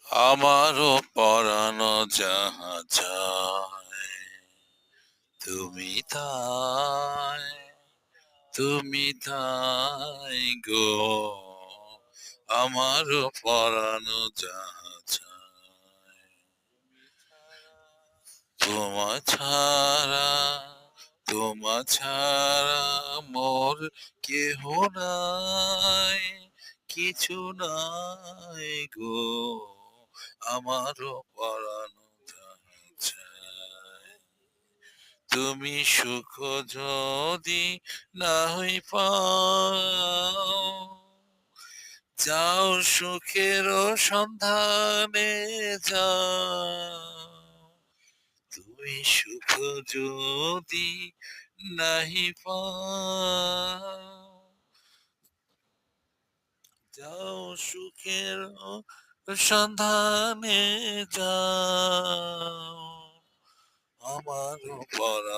আমারও পরানো যাহা চায় তুমি তাই, তুমি তাই গো। আমারও পরানো যাহা চায় তোমা ছাড়া, তোমা ছাড়া মোর কেহ নাই, কিছু নাই গো। আমারও পরানো যাহা চায় তুমি সুখ যদি না হই পাও, যাও সুখের সন্ধানে যাও। তুমি সুখ যদি নাহি পাও, যাও সুখের সন্ধানে যাও। আমার পরাণ